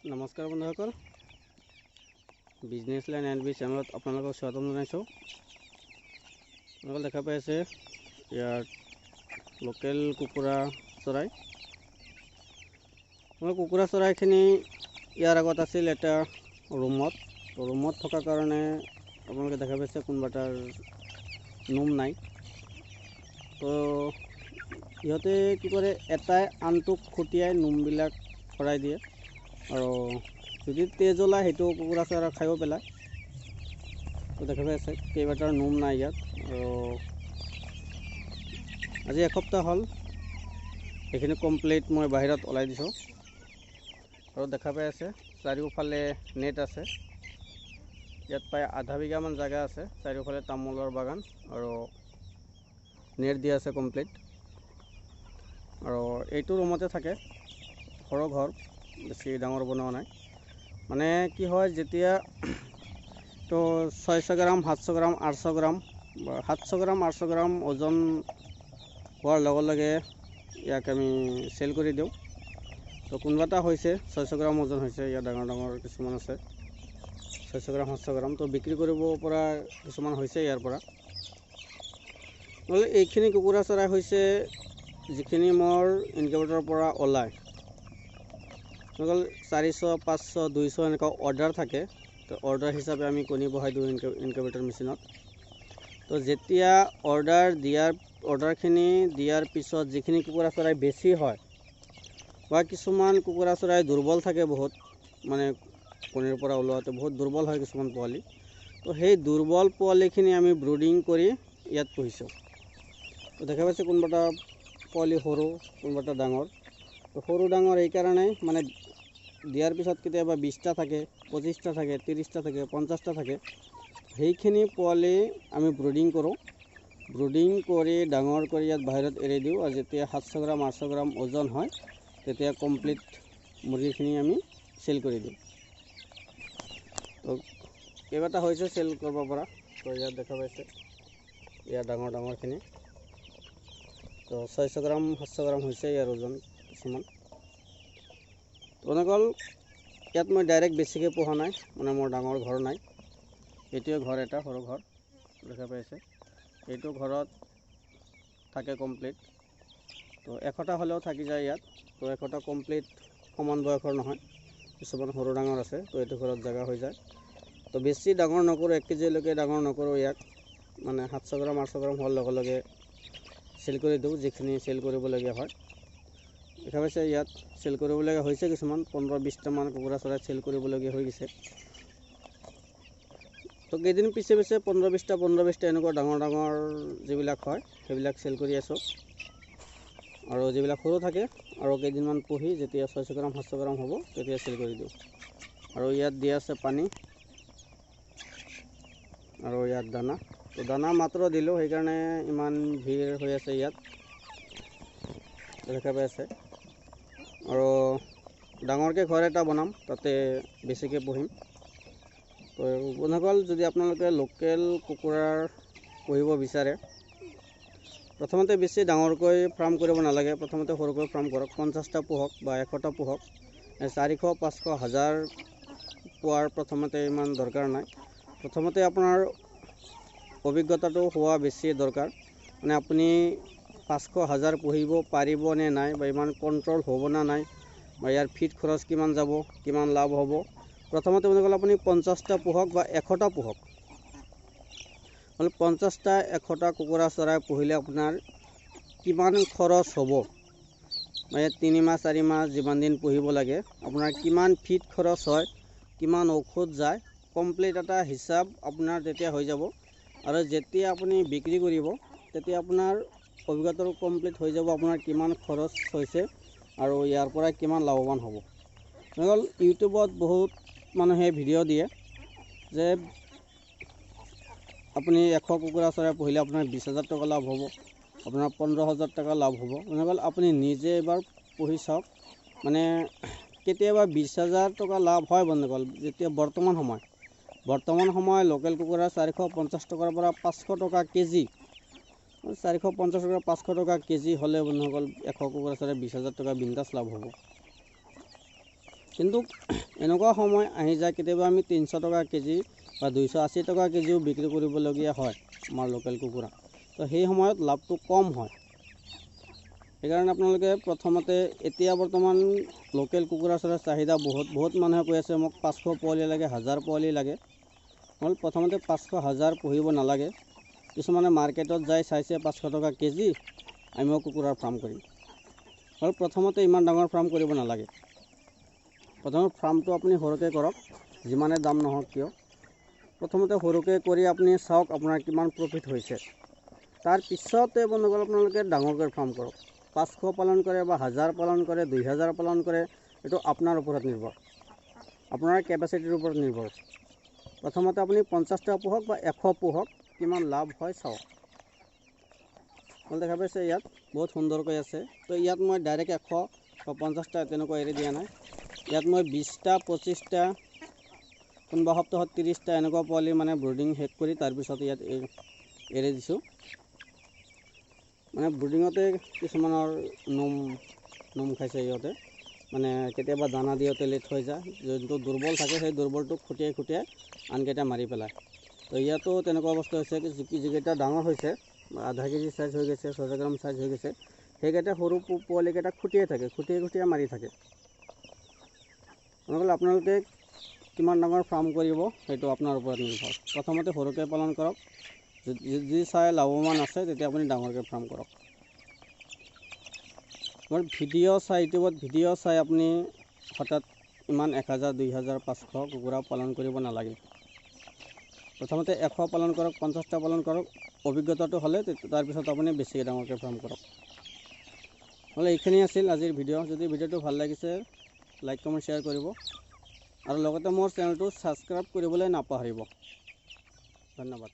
নমস্কাৰ বন্ধুসকল, business line and B চেনেলত আপোনালোকক স্বাগতম জনাইছোঁ। আপোনালোকে দেখা পাই আছে ইয়াত লোকেল কুকুৰা চৰাই। কুকুৰা চৰাইখিনি ইয়াৰ আগত আছিল এটা ৰুমত থকাৰ কাৰণে আপোনালোকে দেখা পাইছে কোনোবা এটাৰ নোম নাই। তো ইহঁতে কি কৰে, এটাই আনটোক খুটিয়াই নোমবিলাক ভৰাই দিয়ে আৰু যদি তেজ ওলায় সেইটো কুকুৰা চৰাই খায়ো পেলায়। তো দেখা পাই আছে কেইবাটাৰ নোম নাই ইয়াত। আৰু আজি এসপ্তাহ হ'ল এইখিনি কমপ্লিট মই বাহিৰত ওলাই দিছোঁ। আৰু দেখা পাই আছে চাৰিওফালে নেট আছে। ইয়াত প্ৰায় আধা বিঘামান জেগা আছে, চাৰিওফালে তামোলৰ বাগান আৰু নেট দিয়া আছে কমপ্লিট। আৰু এইটো ৰুমতে থাকে, সৰু ঘৰ, বেছি ডাঙৰ বনোৱা নাই। মানে কি হয়, যেতিয়া তো 600 গ্ৰাম 700 গ্ৰাম 800 গ্ৰাম বা 700 গ্ৰাম 800 গ্ৰাম ওজন হোৱাৰ লগে লগে ইয়াক আমি চেল কৰি দিওঁ। তো কোনোবা এটা হৈছে 600 গ্ৰাম ওজন হৈছে, ইয়াত ডাঙৰ ডাঙৰ কিছুমান আছে 600 গ্ৰাম 700 গ্ৰাম। তো বিক্ৰী কৰিব পৰা কিছুমান হৈছে ইয়াৰ পৰা। নহ'লে এইখিনি কুকুৰা চৰাই হৈছে যিখিনি মোৰ ইনকিউবেটৰৰ পৰা ওলায়। 400 500 200 এনেকুৱা অৰ্ডাৰ থাকে। তো অৰ্ডাৰ হিচাপে আমি কণী বহাই দিওঁ ইনকিউবেটৰ মেচিনত। তো যেতিয়া অৰ্ডাৰখিনি দিয়াৰ পিছত যিখিনি কুকুৰা চৰাই বেছি হয় বা কিছুমান কুকুৰা চৰাই দুৰ্বল থাকে, বহুত মানে কণীৰ পৰা ওলোৱাতে বহুত দুৰ্বল হয় কিছুমান পোৱালি। তো সেই দুৰ্বল পোৱালিখিনি আমি ব্ৰুডিং কৰি ইয়াত পুহিছোঁ। তো দেখা পাইছে কোনোবা এটা পোৱালি সৰু, কোনোবা এটা ডাঙৰ। তো সৰু ডাঙৰ এইকাৰণে মানে দিয়াৰ পিছত কেতিয়াবা 20টা থাকে, 25টা থাকে, 30টা থাকে, 50টা থাকে। সেইখিনি পোৱালি আমি ব্ৰুডিং কৰোঁ। ব্ৰুডিং কৰি ডাঙৰ কৰি ইয়াত বাহিৰত এৰি দিওঁ। আৰু যেতিয়া 700 গ্ৰাম 800 গ্ৰাম ওজন হয় তেতিয়া কমপ্লিট মুৰ্গীখিনি আমি চেল কৰি দিওঁ। তো কেইবাটা হৈছে চেল কৰিব পৰা। তো ইয়াত দেখা পাইছে ইয়াৰ ডাঙৰ ডাঙৰখিনি। তো 600 গ্ৰাম 700 গ্ৰাম হৈছে ইয়াৰ ওজন কিছুমান। অকল ইয়াত মই ডাইৰেক্ট বেছিকৈ পোহা নাই, মানে মোৰ ডাঙৰ ঘৰ নাই। এইটোৱে ঘৰ, এটা সৰু ঘৰ দেখা পাইছে। এইটো ঘৰত থাকে কমপ্লিট। তো 100টা হ'লেও থাকি যায় ইয়াত। তো 100টা কমপ্লিট সমান বয়সৰ নহয়, কিছুমান সৰু ডাঙৰ আছে। তো এইটো ঘৰত জেগা হৈ যায়। তো বেছি ডাঙৰ নকৰোঁ, 1 কেজিলৈকে ডাঙৰ নকৰোঁ ইয়াক। মানে 700 গ্ৰাম 800 গ্ৰাম হোৱাৰ লগে লগে চেল কৰি দিওঁ, যিখিনি চেল কৰিবলগীয়া হয়। দেখা পাইছে ইয়াত চেল কৰিবলগীয়া হৈছে কিছুমান 15-20টামান কুকুৰা চৰাই চেল কৰিবলগীয়া হৈ গৈছে। তো কেইদিন পিছে 15-20টা এনেকুৱা ডাঙৰ ডাঙৰ যিবিলাক হয় সেইবিলাক চেল কৰি আছোঁ। আৰু যিবিলাক সৰু থাকে আৰু কেইদিনমান পুহি যেতিয়া 600 গ্ৰাম 700 গ্ৰাম হ'ব তেতিয়া চেল কৰি দিওঁ। আৰু ইয়াত দিয়া আছে পানী আৰু ইয়াত দানা। তো দানা মাত্ৰ দিলোঁ, সেইকাৰণে ইমান ভিৰ হৈ আছে ইয়াত, দেখা পাই আছে। আৰু ডাঙৰকৈ ঘৰ এটা বনাম, তাতে বেছিকৈ পুহিম। তো বন্ধুসকল, যদি আপোনালোকে লোকেল কুকুৰাৰ পুহিব বিচাৰে, প্ৰথমতে বেছি ডাঙৰকৈ ফাৰ্ম কৰিব নালাগে। প্ৰথমতে সৰুকৈ ফাৰ্ম কৰক, 50টা পোহক বা 100টা পোহক। 400 500 1000 পোৱাৰ প্ৰথমতে ইমান দৰকাৰ নাই। প্ৰথমতে আপোনাৰ অভিজ্ঞতাটো হোৱা বেছি দৰকাৰ। মানে আপুনি 500 1000 পুহিব পাৰিব নে নাই, বা ইমান কণ্ট্ৰল হ'ব না নাই, বা ইয়াৰ ফিড খৰচ কিমান যাব, কিমান লাভ হ'ব। প্ৰথমতে বুলি ক'লে আপুনি 50টা পোহক বা 100টা পোহক। 50টা 100টা কুকুৰা চৰাই পুহিলে আপোনাৰ কিমান খৰচ হ'ব, মানে 3 মাহ 4 মাহ যিমান দিন পুহিব লাগে, আপোনাৰ কিমান ফিড খৰচ হয়, কিমান ঔষধ যায়, কমপ্লিট এটা হিচাপ আপোনাৰ তেতিয়া হৈ যাব। আৰু যেতিয়া আপুনি বিক্ৰী কৰিব তেতিয়া আপোনাৰ অভিজ্ঞতাটো কমপ্লিট হৈ যাব, আপোনাৰ কিমান খৰচ হৈছে আৰু ইয়াৰ পৰা কিমান লাভৱান হ'ব। ইউটিউবত বহুত মানুহে ভিডিঅ' দিয়ে যে আপুনি 100 কুকুৰা চৰাই পুহিলে আপোনাৰ 20,000 টকা লাভ হ'ব, আপোনাৰ 15,000 টকা লাভ হ'ব। আপুনি নিজে এবাৰ পুহি চাওক। মানে কেতিয়াবা 20,000 টকা লাভ হয় বন্ধুসকল। যেতিয়া বৰ্তমান সময় লোকেল কুকুৰা 450 টকাৰ পৰা 500 টকা কেজি, 450 টকা 500 টকা কেজি হ'লে বন্ধুসকল 100 কুকুৰা চৰাই 20,000 টকা বিন্দাছ লাভ হ'ব। কিন্তু এনেকুৱা সময় আহি যায় কেতিয়াবা আমি 300 টকা কেজি বা 280 টকা কেজিও বিক্ৰী কৰিবলগীয়া হয় আমাৰ লোকেল কুকুৰা। তো সেই সময়ত লাভটো কম হয়। সেইকাৰণে আপোনালোকে প্ৰথমতে এতিয়া বৰ্তমান লোকেল কুকুৰা চৰাৰ চাহিদা বহুত মানুহে কৈ আছে মোক 500 পোৱালি লাগে, 1000 পোৱালি লাগে। মই প্ৰথমতে 500 1000 পুহিব নালাগে। কিছুমানে মাৰ্কেটত যাই চাইছে 500 টকা কেজি, আমিও কুকুৰাৰ ফাৰ্ম কৰিম। আৰু প্ৰথমতে ইমান ডাঙৰ ফাৰ্ম কৰিব নালাগে। প্ৰথমে ফাৰ্মটো আপুনি সৰুকৈ কৰক, যিমানে দাম নহওক কিয়। প্ৰথমতে সৰুকৈ কৰি আপুনি চাওক আপোনাৰ কিমান প্ৰফিট হৈছে। তাৰ পিছতে বন্ধুসকল আপোনালোকে ডাঙৰকৈ ফাৰ্ম কৰক। 500 পালন কৰে বা 1000 পালন কৰে, 2000 পালন কৰে, এইটো আপোনাৰ ওপৰত নিৰ্ভৰ, আপোনাৰ কেপাচিটিৰ ওপৰত নিৰ্ভৰ। প্ৰথমতে আপুনি 50টা পোহক বা 100 পোহক, কিমান লাভ হয় চাওক। দেখা পাইছে ইয়াত বহুত সুন্দৰকৈ আছে। তো ইয়াত মই ডাইৰেক্ট 100 বা 50টা তেনেকুৱা এৰি দিয়া নাই। ইয়াত মই 20টা 25টা কোনোবা সপ্তাহত 30টা এনেকুৱা পোৱালি মানে ব্ৰুডিং শেষ কৰি তাৰপিছত ইয়াত এৰি দিছোঁ। মানে ব্ৰুডিঙতে কিছুমানৰ নোম খাইছে সিহঁতে, মানে কেতিয়াবা দানা দিওঁতে লেট হৈ যায়। যোনটো দুৰ্বল থাকে সেই দুৰ্বলটোক খুটিয়াই আনকেইটা মাৰি পেলায়। তো ইয়াতো তেনেকুৱা অৱস্থা হৈছে, যিকেইটা ডাঙৰ হৈছে আধা কেজি চাইজ হৈ গৈছে, 600 গ্ৰাম চাইজ হৈ গৈছে, সেইকেইটা সৰু পোৱালিকেইটাক খুটিয়াই থাকে, খুটিয়াই মাৰি থাকে। নহ'লে আপোনালোকে কিমান ডাঙৰ ফাৰ্ম কৰিব সেইটো আপোনাৰ ওপৰত নিৰ্ভৰ। প্ৰথমতে সৰুকৈ পালন কৰক, যদি চাই লাভৱান আছে তেতিয়া আপুনি ডাঙৰকৈ ফাৰ্ম কৰক। মোৰ ভিডিঅ' চাই ইউটিউবত ভিডিঅ' চাই আপুনি হঠাৎ ইমান 1000 2000 500 কুকুৰা পালন কৰিব নালাগে। প্ৰথমতে 100 পালন কৰক, 50টা পালন কৰক, অভিজ্ঞতাটো হ'লে তাৰপিছত আপুনি বেছিকৈ ডাঙৰকৈ ফাৰ্ম কৰক। নহ'লে এইখিনি আছিল আজিৰ ভিডিঅ'। যদি ভিডিঅ'টো ভাল লাগিছে লাইক কমেণ্ট শ্বেয়াৰ কৰিব আৰু লগতে মোৰ চেনেলটো ছাবস্ক্ৰাইব কৰিবলৈ নাপাহৰিব। ধন্যবাদ।